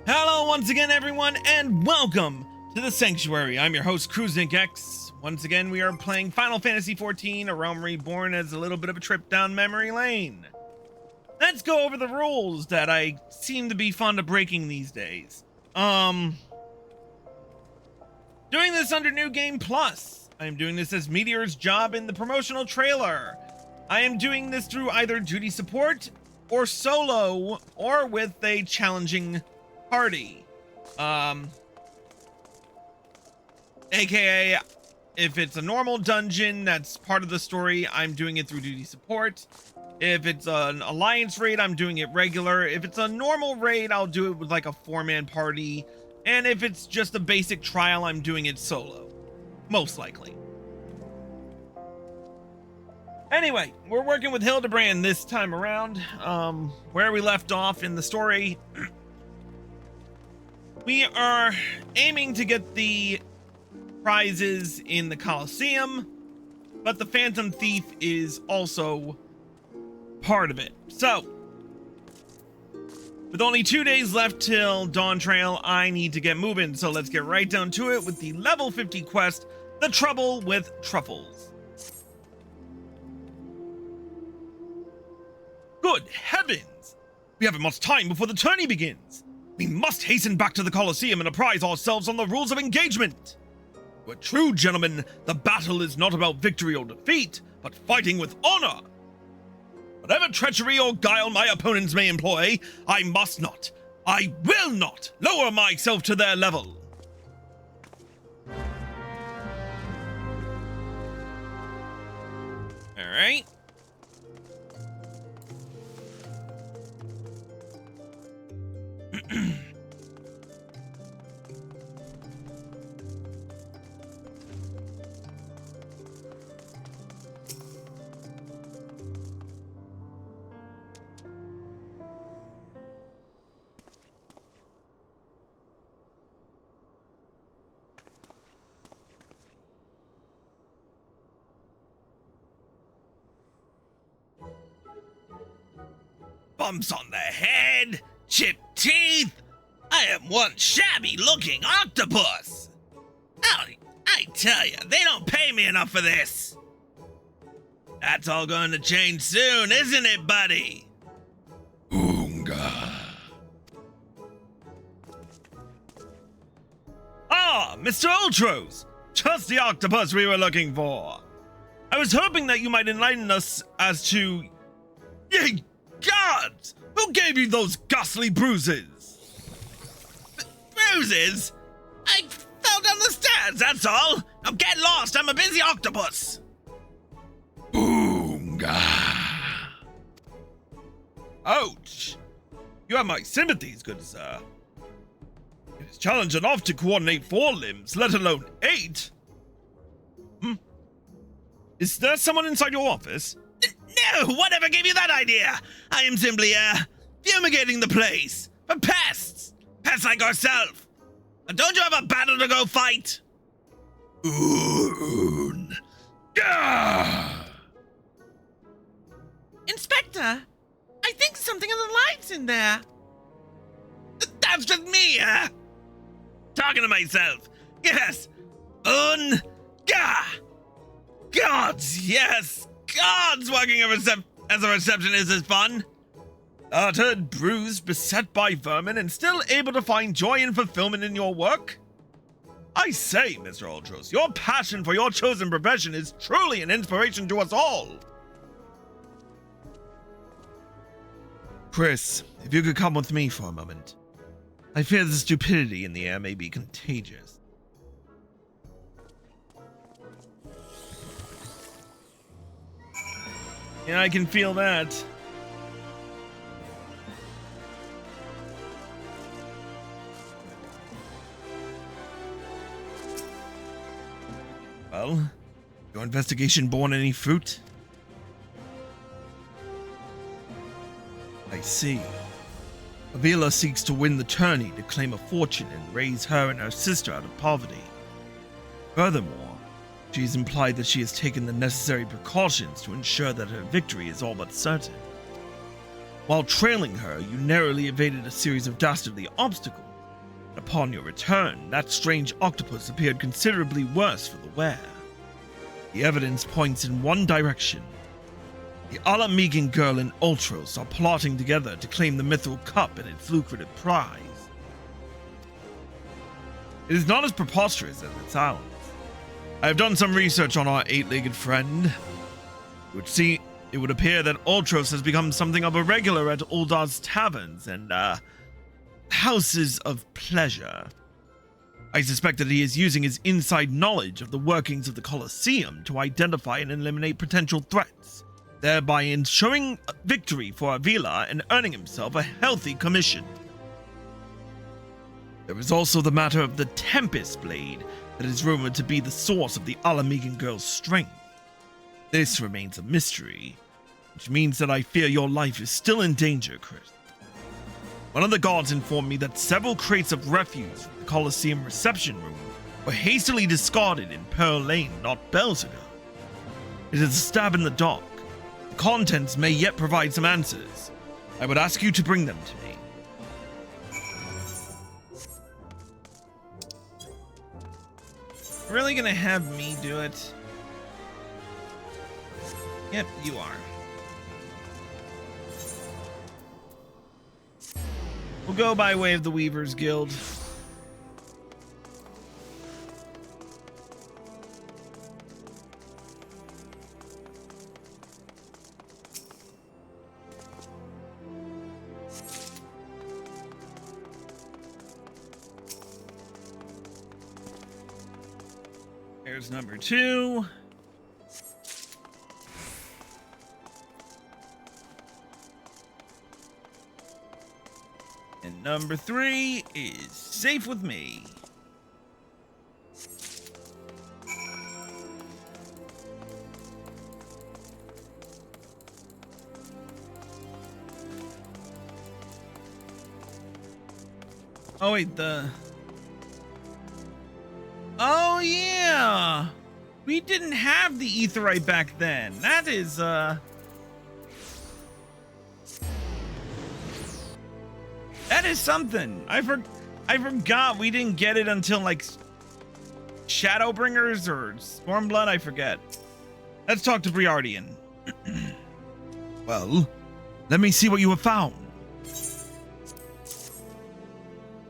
Hello once again, everyone, and welcome to the Sanctuary. I'm your host, CruiseNickX. Once again, we are playing Final Fantasy XIV, A Realm Reborn, as a little bit of a trip down memory lane. Let's go over the rules that I seem to be fond of breaking these days. Doing this under New Game Plus. I am doing this as Meteor's job in the promotional trailer. I am doing this through either duty support or solo or with a challenging party. AKA, if it's a normal dungeon that's part of the story, I'm doing it through duty support. If it's an alliance raid, I'm doing it regular. If it's a normal raid, I'll do it with like a 4-man party. And if it's just a basic trial, I'm doing it solo. Most likely. Anyway, we're working with Hildebrand this time around. Where we left off in the story, we are aiming to get the prizes in the Colosseum, but the Phantom Thief is also part of it. So, with only 2 days left till Dawn Trail, I need to get moving. So let's get right down to it with the level 50 quest, The Trouble with Truffles. Good heavens! We haven't much time before the tourney begins. We must hasten back to the Colosseum and apprise ourselves on the rules of engagement. To a true gentleman, the battle is not about victory or defeat, but fighting with honor. Whatever treachery or guile my opponents may employ, I must not, I will not lower myself to their level. All right. Bumps on the head, chipped teeth. I am one shabby-looking octopus. I tell you, they don't pay me enough for this. That's all going to change soon, isn't it, buddy? Oonga. Ah, Mr. Ultros, just the octopus we were looking for. I was hoping that you might enlighten us as to... Ye gods! Who gave you those ghastly bruises? Bruises? I fell down the stairs, that's all. Now get lost, I'm a busy octopus. Oonga. Ouch. You have my sympathies, good sir. It is challenge enough to coordinate 4 limbs, let alone 8. Is there someone inside your office? No, whatever gave you that idea? I am simply, fumigating the place for pests. Pests like ourselves. Don't you have a battle to go fight? Oon. Gah! Inspector, I think something of the lights in there. That's just me, talking to myself. Yes. Gah! Gods, yes. Gods, working as a receptionist is fun. Battered, bruised, beset by vermin, and still able to find joy and fulfillment in your work? I say, Mr. Ultros, your passion for your chosen profession is truly an inspiration to us all. Chris, if you could come with me for a moment. I fear the stupidity in the air may be contagious. Yeah, I can feel that. Well, your investigation borne any fruit? I see. Avila seeks to win the tourney to claim a fortune and raise her and her sister out of poverty. Furthermore, she has implied that she has taken the necessary precautions to ensure that her victory is all but certain. While trailing her, you narrowly evaded a series of dastardly obstacles. upon your return, that strange octopus appeared considerably worse for the wear. The evidence points in one direction. The Alamigan girl and Ultros are plotting together to claim the Mithril Cup and its lucrative prize. It is not as preposterous as it sounds. I have done some research on our eight-legged friend. It would appear that Ultros has become something of a regular at Uldar's taverns and, houses of pleasure. I suspect that he is using his inside knowledge of the workings of the Colosseum to identify and eliminate potential threats, thereby ensuring victory for Avila and earning himself a healthy commission. There is also the matter of the Tempest Blade that is rumored to be the source of the Alamigan girl's strength. This remains a mystery, which means that I fear your life is still in danger, Chris. One of the guards informed me that several crates of refuse from the Colosseum reception room were hastily discarded in Pearl Lane not bells ago. It is a stab in the dark. The contents may yet provide some answers. I would ask you to bring them to me. Really gonna have me do it? Yep, you are. We'll go by way of the Weavers Guild. There's number 2. And number 3 is safe with me. Oh wait, oh yeah! We didn't have the Aetheryte back then. That is, That is something. I forgot we didn't get it until, like, Shadowbringers or Stormblood, I forget. Let's talk to Briardian. Well, let me see what you have found.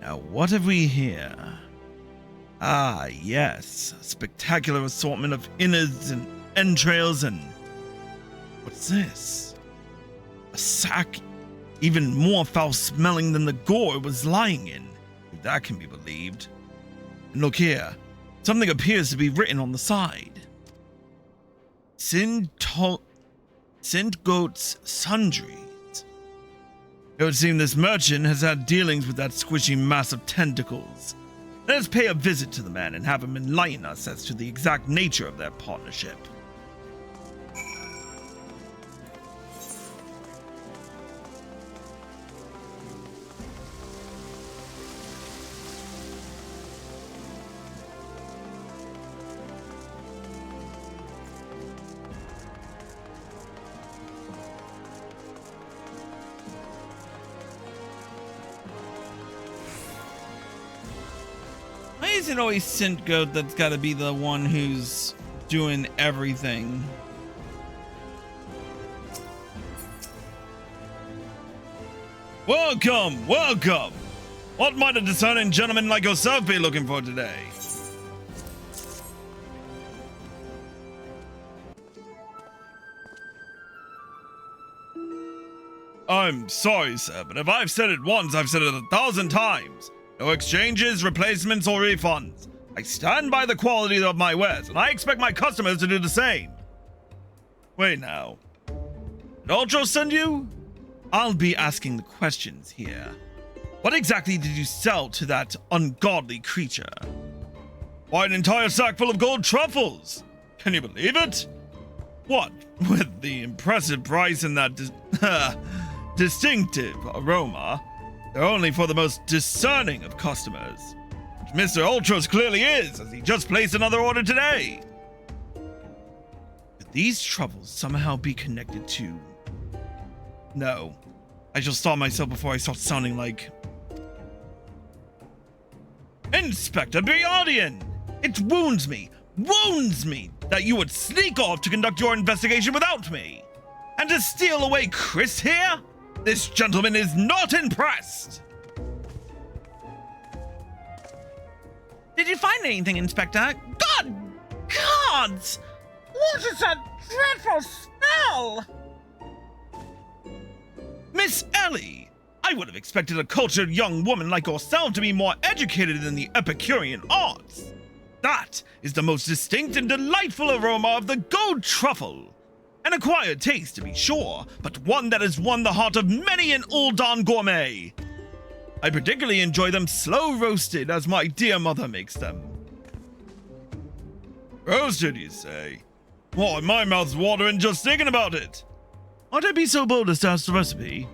Now, what have we here? Ah, yes. A spectacular assortment of innards and entrails and... What's this? A sack even more foul-smelling than the gore it was lying in, if that can be believed. And look here. Something appears to be written on the side. Sint Goat's Sundries. It would seem this merchant has had dealings with that squishy mass of tentacles. Let us pay a visit to the man and have him enlighten us as to the exact nature of their partnership. Why is it always Sint Goat that's gotta be the one who's doing everything? Welcome, welcome! What might a discerning gentleman like yourself be looking for today? I'm sorry, sir, but if I've said it once, I've said it 1,000 times. No exchanges, replacements, or refunds. I stand by the quality of my wares, and I expect my customers to do the same. Wait now. Did Ultros send you? I'll be asking the questions here. What exactly did you sell to that ungodly creature? Why, an entire sack full of gold truffles! Can you believe it? What, with the impressive price and that distinctive aroma, they're only for the most discerning of customers, which Mr. Ultros clearly is, as he just placed another order today. Could these truffles somehow be connected to... No. I shall stop myself before I start sounding like... Inspector Beyondian! It wounds me that you would sneak off to conduct your investigation without me. And to steal away Chris here? This gentleman is not impressed. Did you find anything, Inspector? Gods! What is that dreadful smell? Miss Ellie, I would have expected a cultured young woman like yourself to be more educated in the Epicurean arts. That is the most distinct and delightful aroma of the gold truffle. An acquired taste, to be sure, but one that has won the heart of many an Uldan gourmet. I particularly enjoy them slow roasted, as my dear mother makes them. Roasted, you say? Why, my mouth's watering just thinking about it. Might I be so bold as to ask the recipe?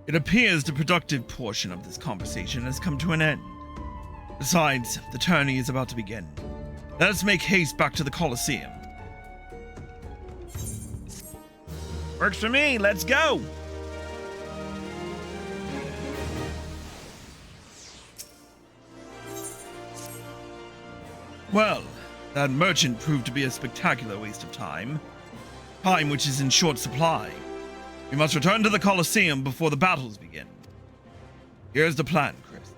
It appears the productive portion of this conversation has come to an end. Besides, the tourney is about to begin. Let us make haste back to the Colosseum. Works for me, let's go! Well, that merchant proved to be a spectacular waste of time. Time which is in short supply. We must return to the Colosseum before the battles begin. Here's the plan, Chris.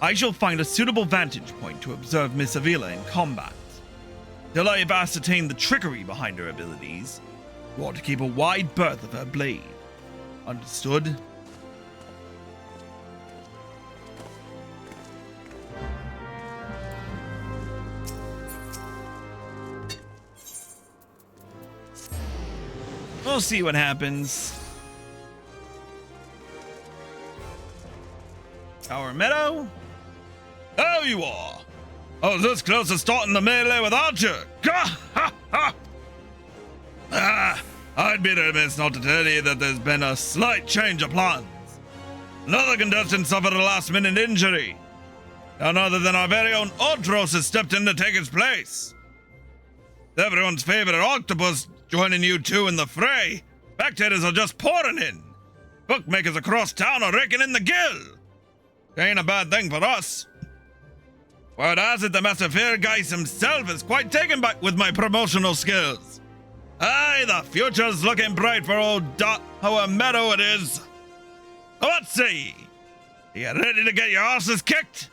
I shall find a suitable vantage point to observe Miss Avila in combat. Till I have ascertained the trickery behind her abilities, you ought to keep a wide berth of her blade. Understood? We'll see what happens. Tower Meadow? There you are! I was this close to starting the melee without you! I'd be remiss not to tell you that there's been a slight change of plans. Another contestant suffered a last-minute injury. None other than our very own Otros has stepped in to take his place. Everyone's favorite octopus joining you two in the fray. Spectators are just pouring in. Bookmakers across town are raking in the gill. Ain't a bad thing for us. Word has it the Master Fairgeist himself is quite taken back with my promotional skills. Aye, the future's looking bright for old Tower Meadow it is. What say ye? You ready to get your asses kicked?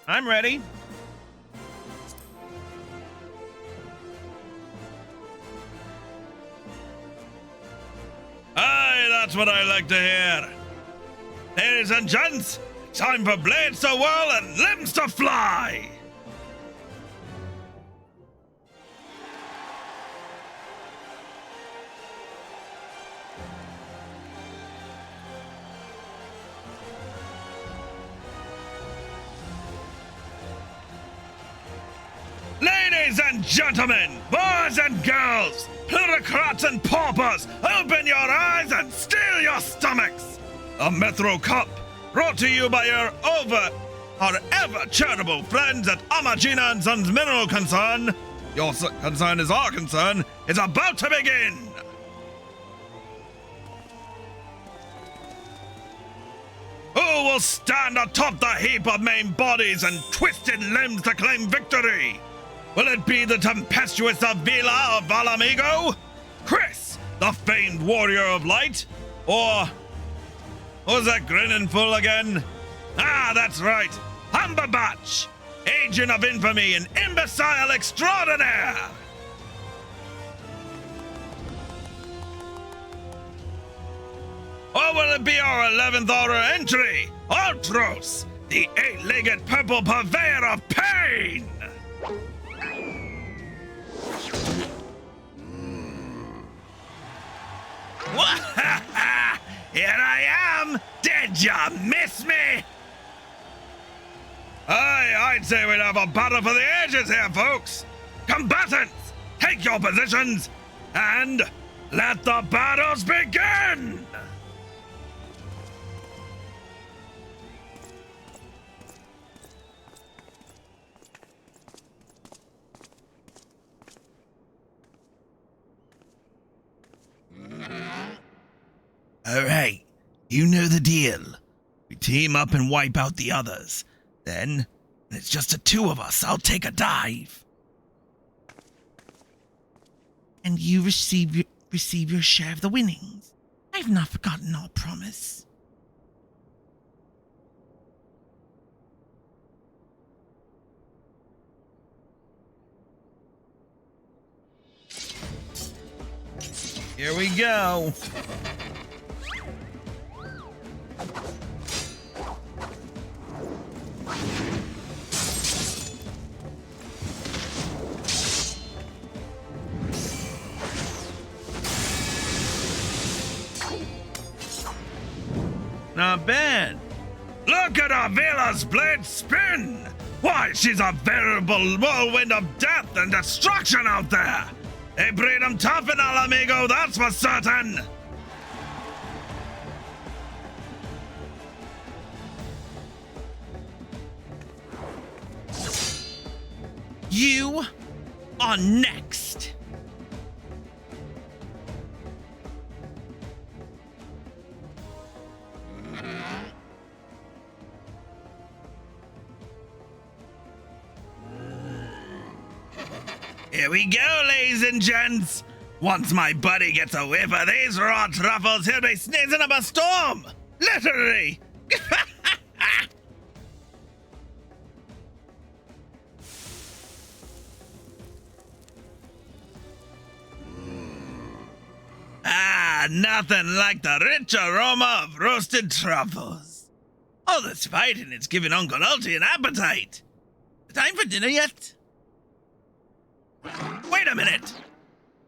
I'm ready. Aye, that's what I like to hear. Ladies and gents, time for blades to whirl and limbs to fly. Ladies and gentlemen, boys and girls, plutocrats and paupers, open your eyes and steel your stomachs! A Methro Cup, brought to you by our ever charitable friends at Amagina & Sons Mineral Concern. Your concern is our concern. It's about to begin! Who will stand atop the heap of main bodies and twisted limbs to claim victory? Will it be the tempestuous Avila of Valamigo? Chris, the famed warrior of light? Or who's that grinning fool again? Ah, that's right, Humberbatch, agent of infamy and imbecile extraordinaire! Or will it be our 11th hour entry, Ultros, the 8-legged purple purveyor of pain? Here I am! Did ya miss me? Aye, I'd say we'd have a battle for the ages here, folks! Combatants, take your positions, and let the battles begin! Alright, you know the deal. We team up and wipe out the others. Then, when it's just the two of us, I'll take a dive. And you receive your share of the winnings. I've not forgotten our promise. Here we go. Not bad. Look at Avila's blade spin! Why, she's a veritable whirlwind of death and destruction out there! They breed 'em tough in Alamigo, that's for certain! You are next. Here we go, ladies and gents! Once my buddy gets a whiff of these raw truffles, he'll be sneezing up a storm! Literally! Nothing like the rich aroma of roasted truffles. All this fighting is giving Uncle Ulti an appetite. Time for dinner yet? Wait a minute!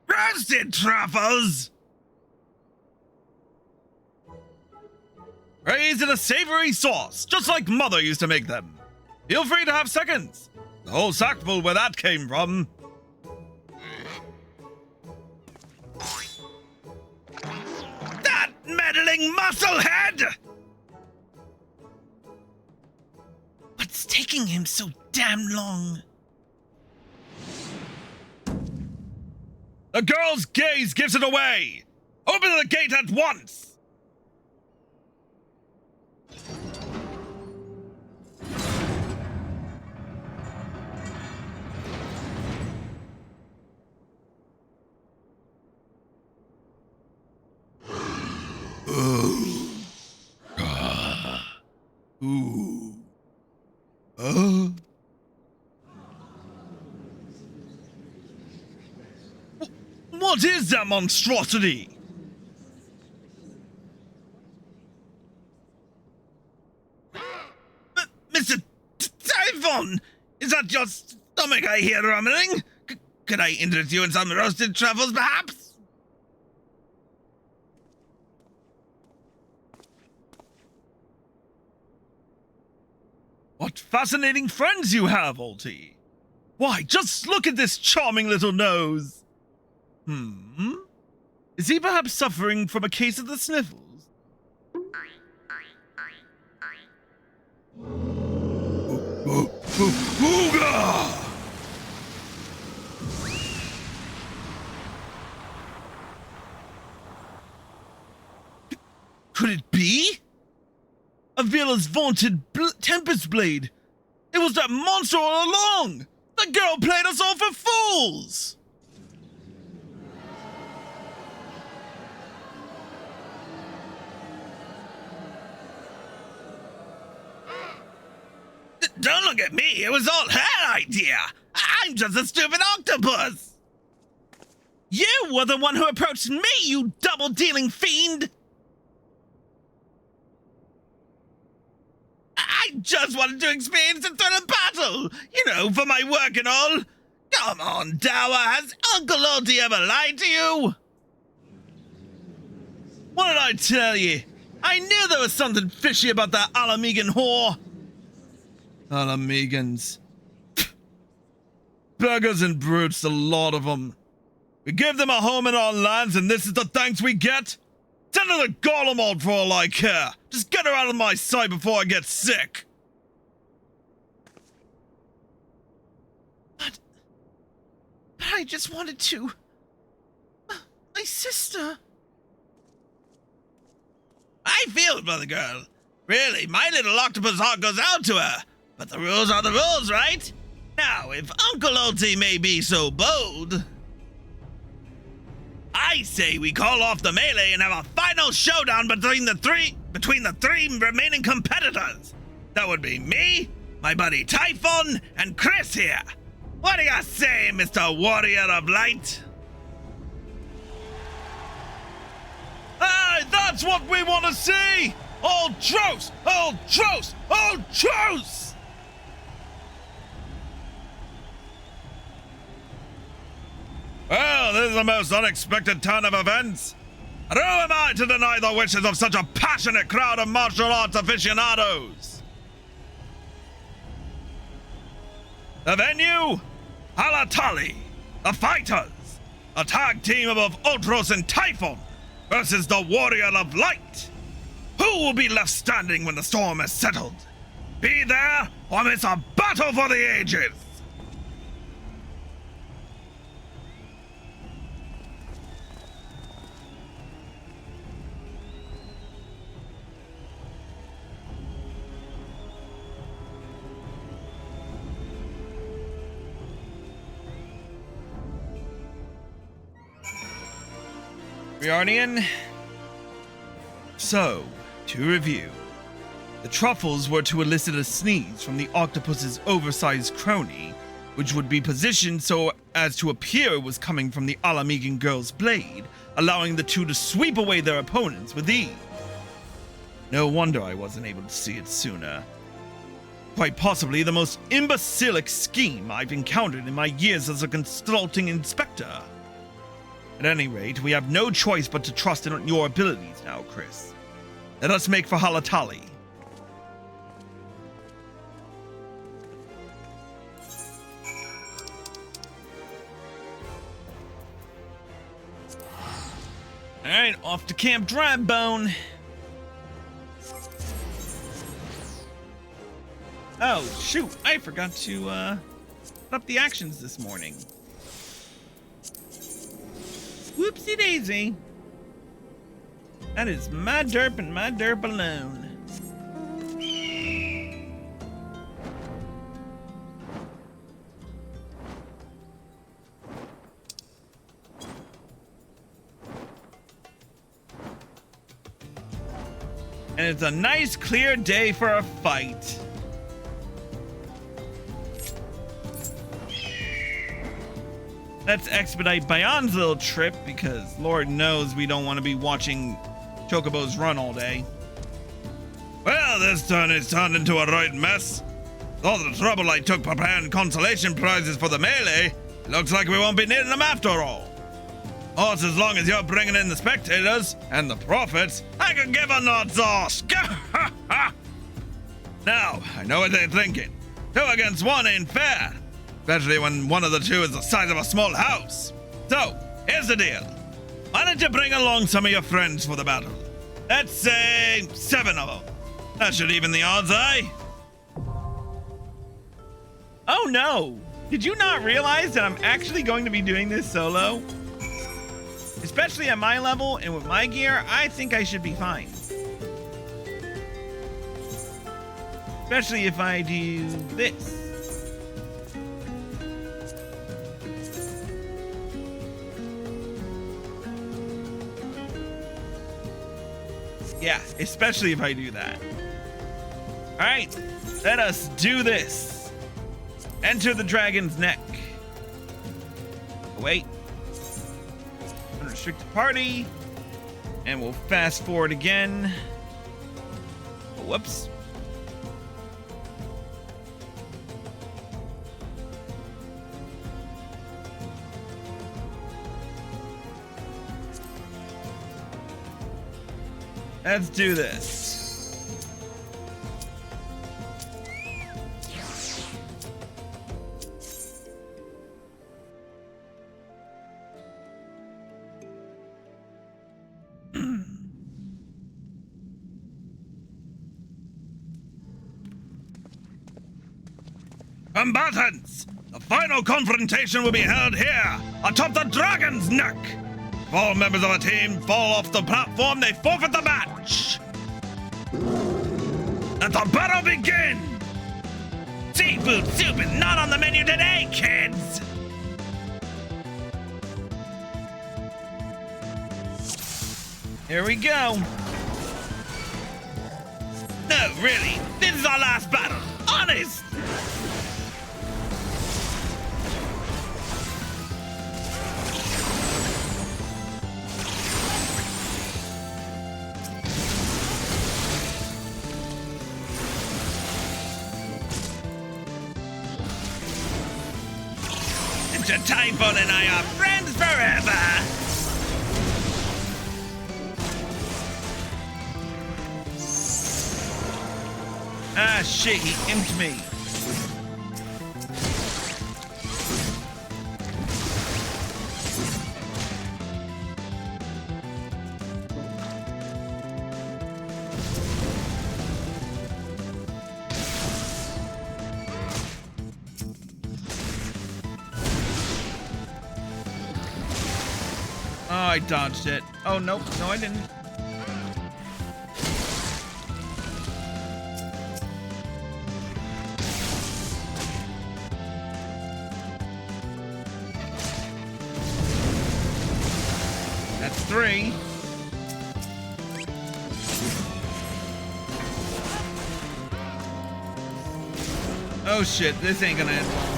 Roasted truffles! Raised in a savory sauce, just like Mother used to make them. Feel free to have seconds. The whole sackful where that came from. That meddling musclehead! What's taking him so damn long? The girl's gaze gives it away! Open the gate at once! Ooh. What is that monstrosity? Mr. Typhon! Is that your stomach I hear rumbling? Could I interest you in some roasted truffles, perhaps? What fascinating friends you have, Ulti. Why, just look at this charming little nose. Is he perhaps suffering from a case of the sniffles? Ooga! Could it be? Avila's vaunted Tempest Blade! It was that monster all along! The girl played us all for fools! Don't look at me, it was all her idea! I'm just a stupid octopus! You were the one who approached me, you double-dealing fiend! I just wanted to experience a thrill of battle, you know, for my work and all. Come on, Dower, has Uncle Ulti ever lied to you? What did I tell you? I knew there was something fishy about that Alamegan whore. Alamegans. Beggars and brutes, a lot of them. We give them a home in our lands, and this is the thanks we get? Send her the Golem for all I care. Just get her out of my sight before I get sick. But I just wanted to... my sister... I feel for the girl. Really, my little octopus heart goes out to her. But the rules are the rules, right? Now, if Uncle Ulti may be so bold, I say we call off the melee and have a final showdown between the three remaining competitors. That would be me, my buddy Typhon, and Chris here. What do you say, Mr. Warrior of Light? Hey, that's what we want to see! All truce! All truce! All truce! Well, this is the most unexpected turn of events. And who am I to deny the wishes of such a passionate crowd of martial arts aficionados? The venue? Halatali, the fighters, a tag team of Ultros and Typhon versus the Warrior of Light. Who will be left standing when the storm has settled? Be there or miss a battle for the ages. Riarnian. So, to review. The truffles were to elicit a sneeze from the octopus's oversized crony, which would be positioned so as to appear it was coming from the Alamigan girl's blade, allowing the two to sweep away their opponents with ease. No wonder I wasn't able to see it sooner. Quite possibly the most imbecilic scheme I've encountered in my years as a consulting inspector. At any rate, we have no choice but to trust in your abilities now, Chris. Let us make for Halatali. Alright, off to Camp Drybone. Oh, shoot, I forgot to put up the actions this morning. Whoopsie daisy. That is my derp and my derp alone. And it's a nice clear day for a fight. Let's expedite Bayon's little trip because Lord knows we don't want to be watching Chocobos run all day. Well, this turn is turned into a right mess. With all the trouble I took preparing consolation prizes for the melee, it looks like we won't be needing them after all. Horse, as long as you're bringing in the spectators and the profits, I can give a nod's arse. Now, I know what they're thinking. 2 against 1 ain't fair. Especially when one of the two is the size of a small house. So, here's the deal. Why don't you bring along some of your friends for the battle? Let's say 7 of them. That should even the odds, eh? Oh no! Did you not realize that I'm actually going to be doing this solo? Especially at my level and with my gear, I think I should be fine. Especially if I do this. Yeah, especially if I do that. Alright, let us do this. Enter the dragon's neck. Wait. Unrestricted party. And we'll fast forward again. Oh, whoops. Let's do this. Combatants! The final confrontation will be held here, atop the dragon's neck! If all members of a team fall off the platform, they forfeit the match! the battle begin! Seafood soup is not on the menu today, kids! Here we go. No, really, this is our last battle. Honest! Mr. Typhoon and I are friends forever! Ah, shit, he imped me. Oh, I dodged it. Oh, nope. No, I didn't. That's 3. Oh shit, this ain't gonna end well.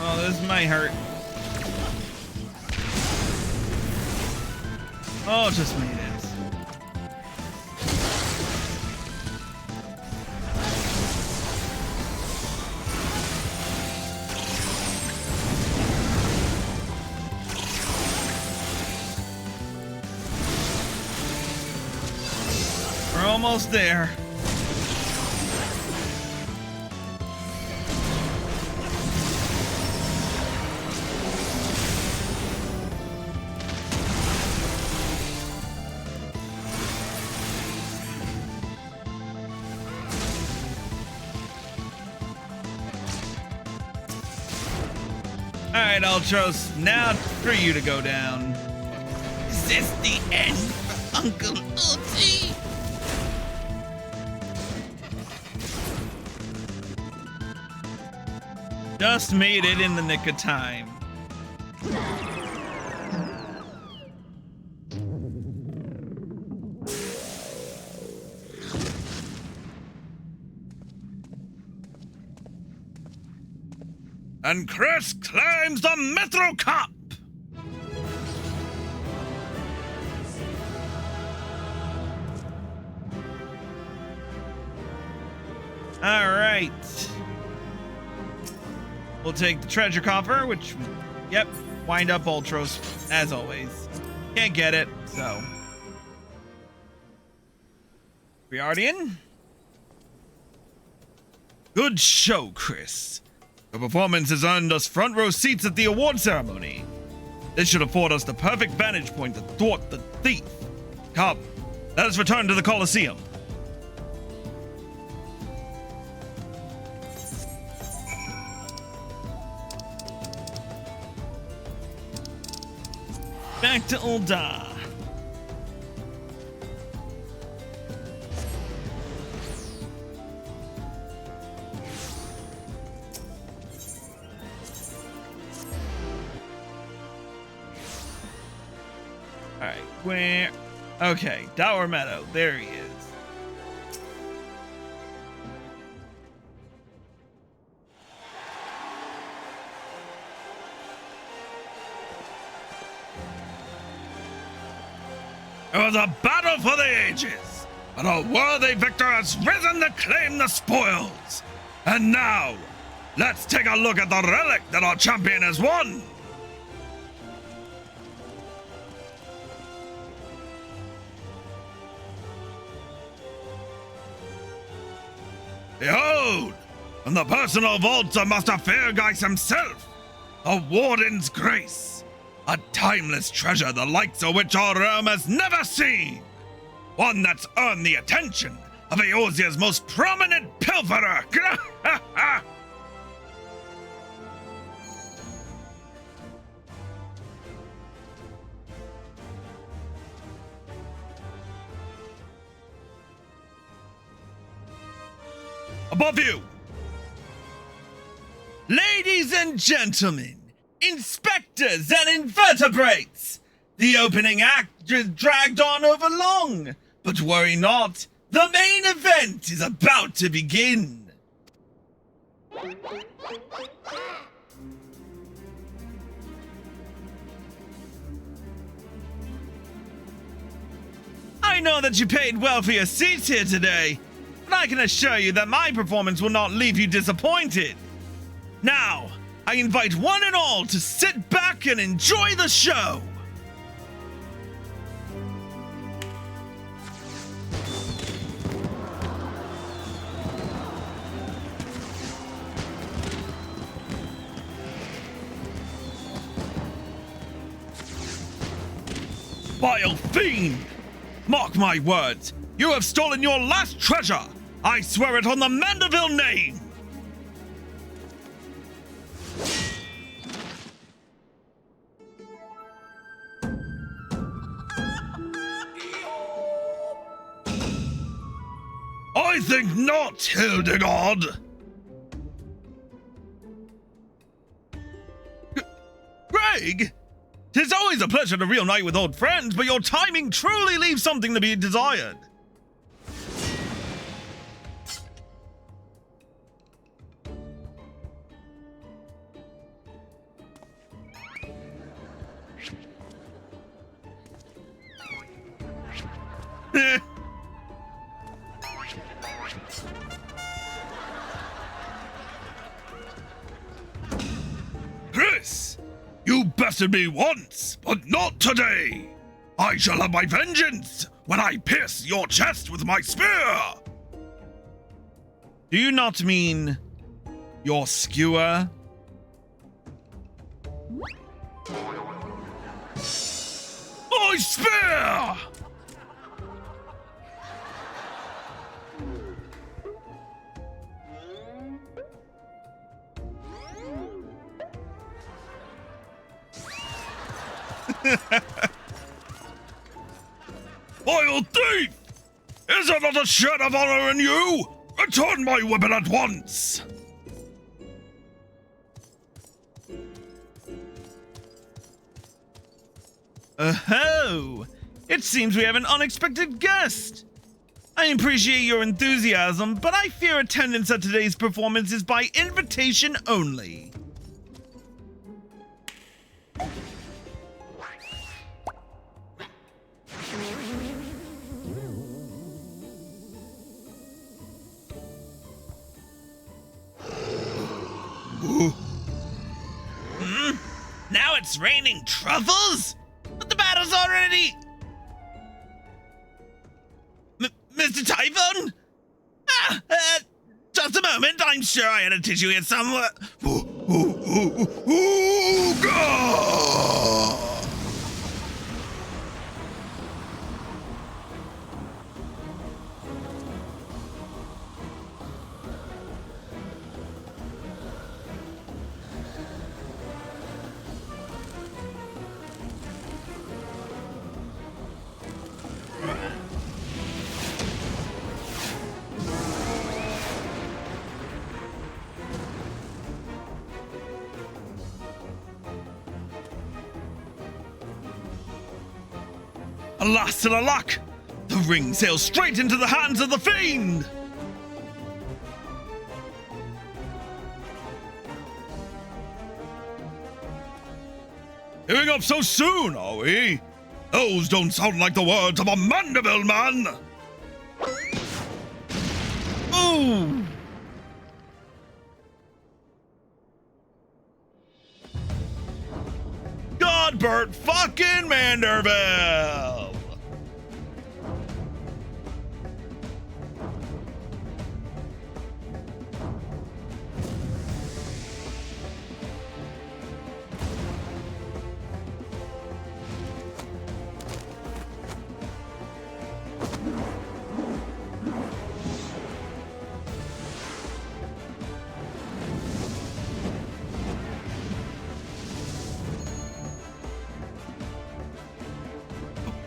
Oh, this might hurt. Oh, just made it. We're almost there. Alright, Ultros, now for you to go down. Is this the end for Uncle Ulti? Just made it in the nick of time. And Chris claims the Metro Cup! Alright. We'll take the treasure coffer, which, yep, wind up Ultros, as always. Can't get it, so. We already in? Good show, Chris. Your performance has earned us front row seats at the award ceremony. This should afford us the perfect vantage point to thwart the thief. Come, let us return to the Colosseum. Back to Ulda. Where? Okay, Dower Meadow. There he is. It was a battle for the ages, but a worthy victor has risen to claim the spoils. And now, let's take a look at the relic that our champion has won. Behold, from the personal vaults of Master Fairgeist himself, a Warden's Grace, a timeless treasure the likes of which our realm has never seen. One that's earned the attention of Eosia's most prominent pilferer. Above you! Ladies and gentlemen, inspectors and invertebrates, the opening act just dragged on over long, but worry not, the main event is about to begin. I know that you paid well for your seats here today, but I can assure you that my performance will not leave you disappointed. Now, I invite one and all to sit back and enjoy the show. Vile fiend! Mark my words, you have stolen your last treasure! I swear it on the Mandeville name! I think not, Hildegard! Greg! 'Tis always a pleasure to reunite with old friends, but your timing truly leaves something to be desired. Chris, you bested me once, but not today. I shall have my vengeance when I pierce your chest with my spear. Do you not mean your skewer? My spear! Vile thief! Is there not a shred of honor in you? Return my weapon at once! Oh, it seems we have an unexpected guest. I appreciate your enthusiasm, but I fear attendance at today's performance is by invitation only. Now it's raining truffles? But the battle's already... Mr. Typhon? Just a moment. I'm sure I had a tissue here somewhere. Alas and alack! The ring sails straight into the hands of the fiend! Giving up so soon, are we? Those don't sound like the words of a Mandeville man! Ooh! Godbert fucking Manderville!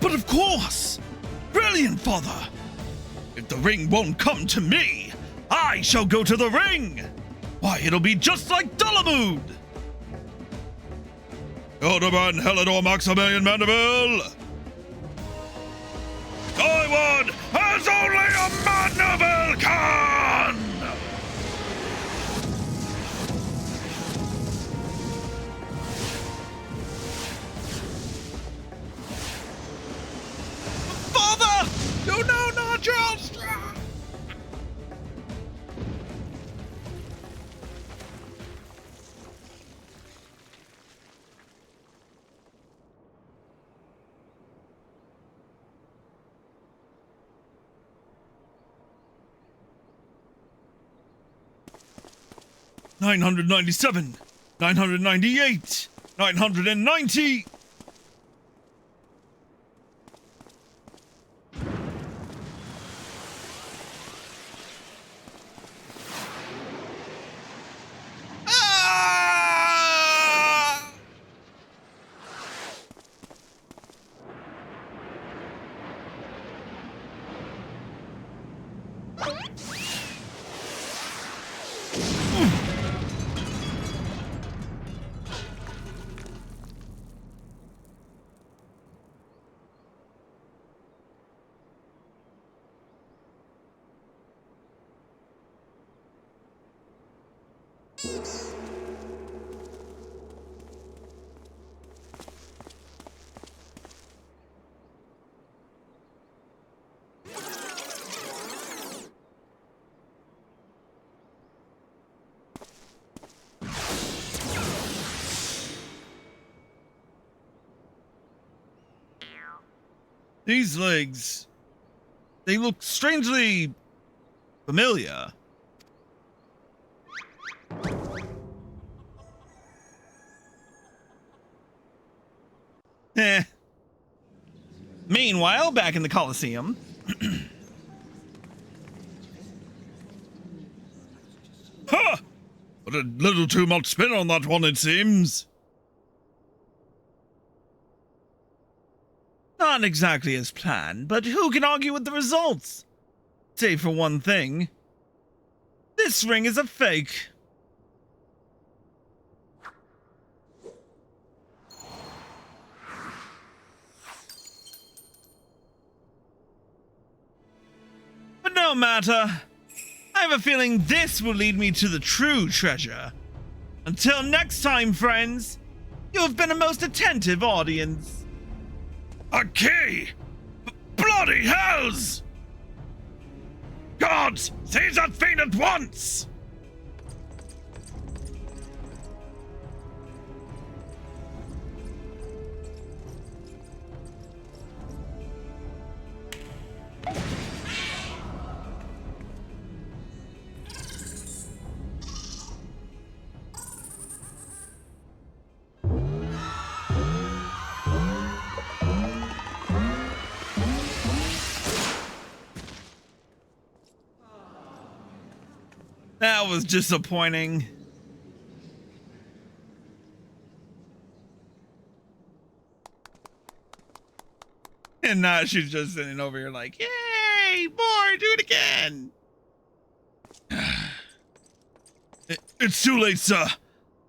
But of course! Brilliant, Father! If the ring won't come to me, I shall go to the ring! Why, it'll be just like Dullamood! Elderman Helidor Maximilian Mandeville! Skyward as only a Mandeville can! Father! No, not Charles! 997, 998, 990. These legs, they look strangely familiar. Meanwhile, back in the Coliseum. Ha! But a little too much spin on that one, it seems. Not exactly as planned, but who can argue with the results? Save for one thing. This ring is a fake. But no matter. I have a feeling this will lead me to the true treasure. Until next time, friends, you have been a most attentive audience. A key! Bloody hells! Gods, seize that fiend at once! That was disappointing. And now she's just sitting over here like, yay, more, do it again. It's too late, sir.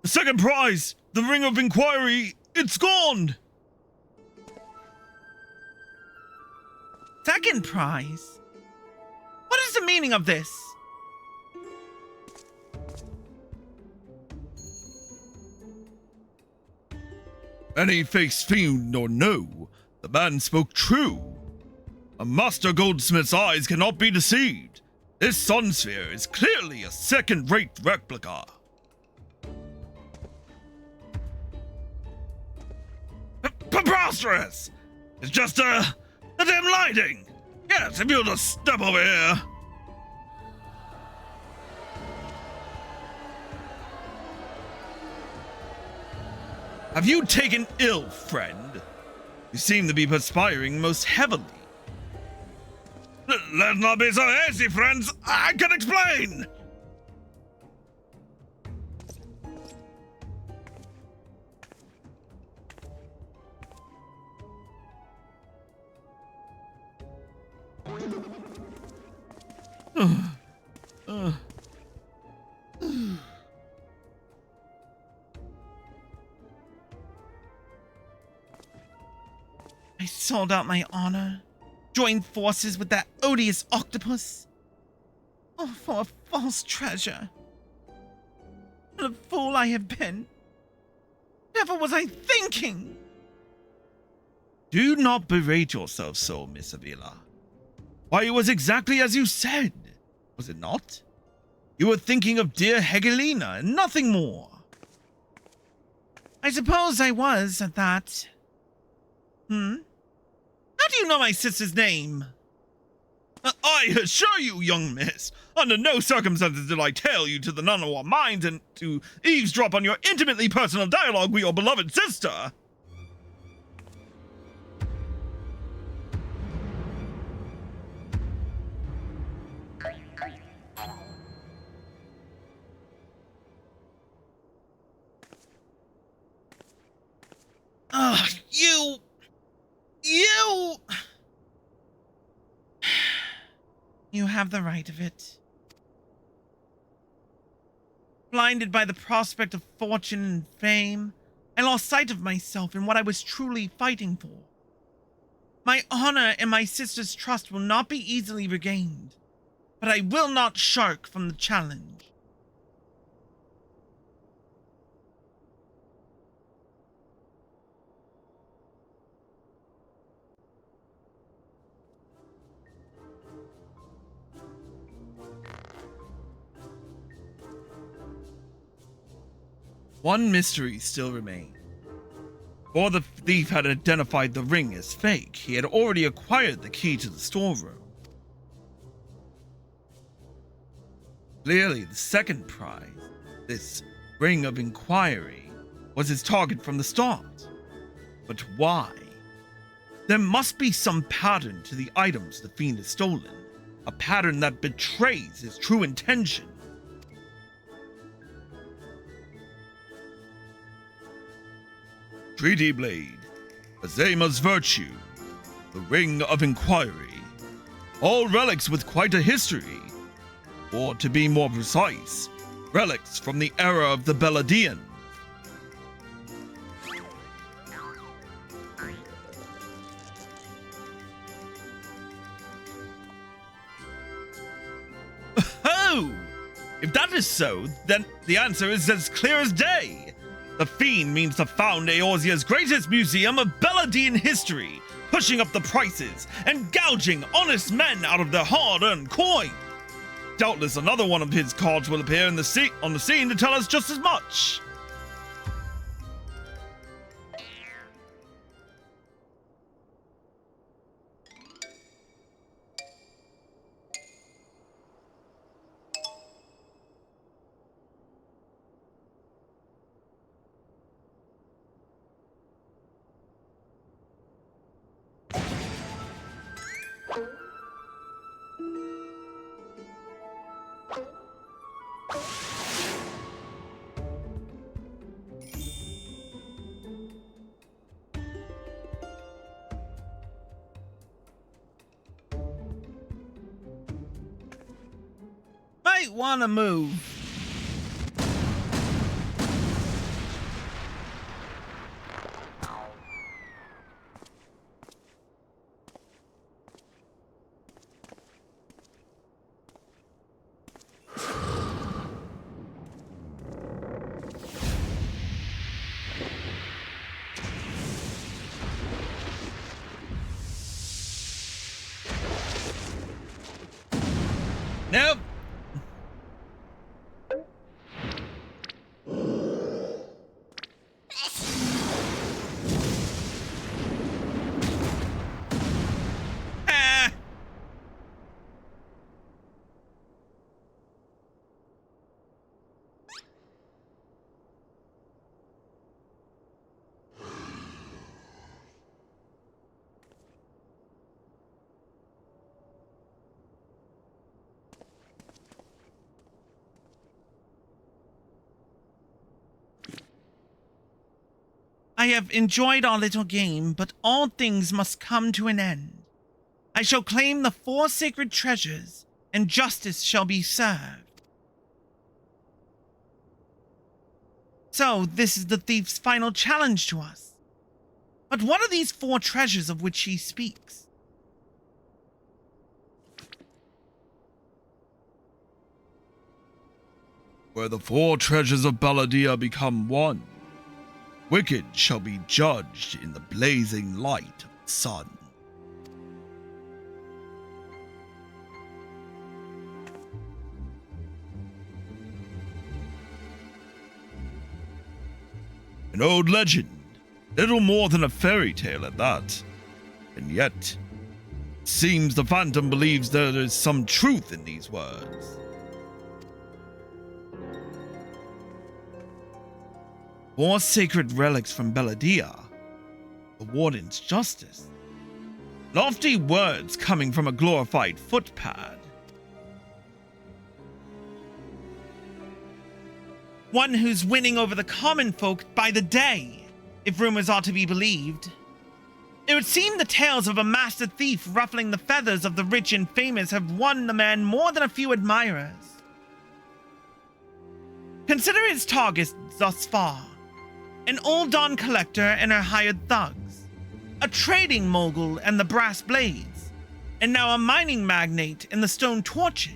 The second prize, the Ring of Inquiry, it's gone. Second prize? What is the meaning of this? Any face fiend or no, the man spoke true. A master goldsmith's eyes cannot be deceived. This sun sphere is clearly a second-rate replica. Preposterous! It's just a damn lighting. Yes, if you'll just step over here. Have you taken ill, friend? You seem to be perspiring most heavily. Let's not be so hasty, friends. I can explain. I sold out my honor, joined forces with that odious octopus. Oh, for a false treasure. What a fool I have been. Never was I thinking. Do not berate yourself so, Miss Avila. Why, it was exactly as you said, was it not? You were thinking of dear Hegelina and nothing more. I suppose I was at that. How do you know my sister's name? I assure you, young miss, under no circumstances did I tell you to the none of our minds and to eavesdrop on your intimately personal dialogue with your beloved sister. Ugh, you... You have the right of it. Blinded by the prospect of fortune and fame, I lost sight of myself and what I was truly fighting for. My honor and my sister's trust will not be easily regained, but I will not shirk from the challenge. One mystery still remained. Before the thief had identified the ring as fake, he had already acquired the key to the storeroom. Clearly, the second prize, this ring of inquiry, was his target from the start. But why? There must be some pattern to the items the fiend has stolen, a pattern that betrays his true intention. Treaty Blade, Azema's Virtue, the Ring of Inquiry, all relics with quite a history, or to be more precise, relics from the era of the Belladian. Oh! If that is so, then the answer is as clear as day. The fiend means to found Eorzea's greatest museum of Belladian history, pushing up the prices and gouging honest men out of their hard-earned coin. Doubtless another one of his cards will appear on the scene to tell us just as much. Might wanna move. I have enjoyed our little game, but all things must come to an end. I shall claim the 4 sacred treasures, and justice shall be served. So, this is the thief's final challenge to us. But what are these 4 treasures of which he speaks? Where the 4 treasures of Balladia become one, wicked shall be judged in the blazing light of the sun. An old legend, little more than a fairy tale at that. And yet, it seems the Phantom believes there is some truth in these words. 4 sacred relics from Balladia. The Warden's justice. Lofty words coming from a glorified footpad. One who's winning over the common folk by the day, if rumors are to be believed. It would seem the tales of a master thief ruffling the feathers of the rich and famous have won the man more than a few admirers. Consider his targets thus far. An old Dawn collector and her hired thugs, a trading mogul and the brass blades, and now a mining magnate and the stone torches.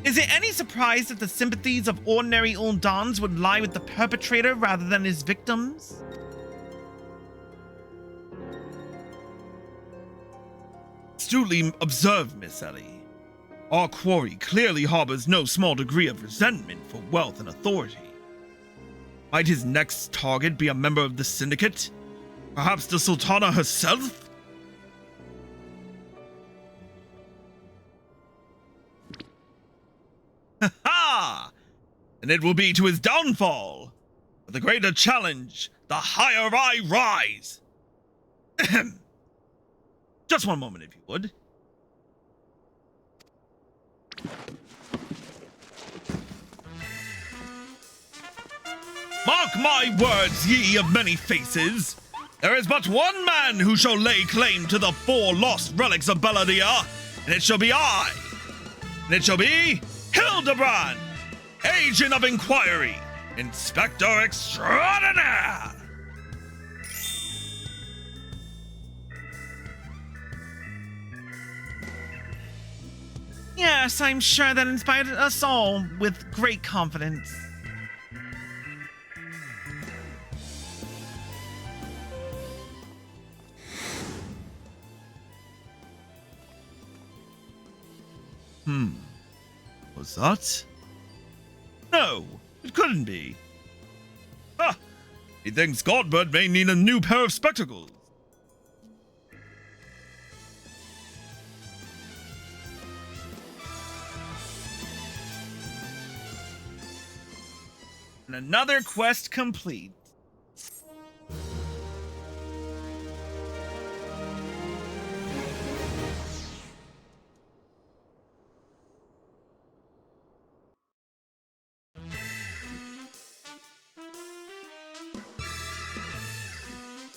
Is it any surprise that the sympathies of ordinary old Dons would lie with the perpetrator rather than his victims? Astutely observed, Miss Ellie. Our quarry clearly harbors no small degree of resentment for wealth and authority. Might his next target be a member of the syndicate? Perhaps the Sultana herself? Ha ha! And it will be to his downfall. For the greater challenge, the higher I rise. Ahem. Just one moment, if you would. Mark my words, ye of many faces. There is but one man who shall lay claim to the 4 lost relics of Balladia, and it shall be I. And it shall be Hildebrand, Agent of Inquiry, Inspector Extraordinaire. Yes, I'm sure that inspired us all with great confidence. Was that? No, it couldn't be. Ha! He thinks Godbird may need a new pair of spectacles. And another quest complete.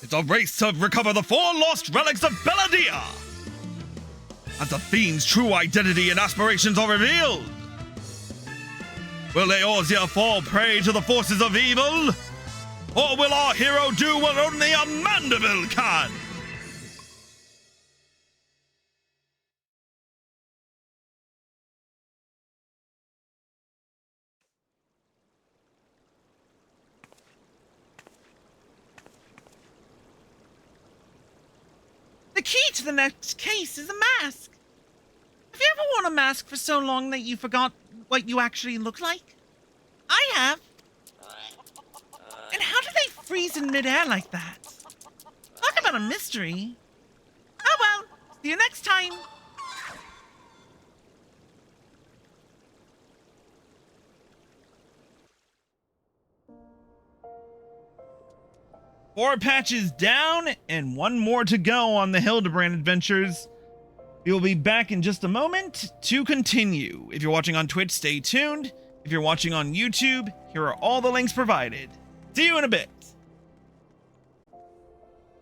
It's a race to recover the 4 lost relics of Balladia! As the fiend's true identity and aspirations are revealed! Will Eorzea fall prey to the forces of evil? Or will our hero do what only a Mandeville can? The key to the next case is a mask. Have you ever worn a mask for so long that you forgot what you actually look like? I have. And how do they freeze in midair like that? Talk about a mystery. Oh well, see you next time. Four patches down and 1 more to go on the Hildebrand adventures. We will be back in just a moment to continue. If you're watching on Twitch, stay tuned. If you're watching on YouTube, here are all the links provided. See you in a bit.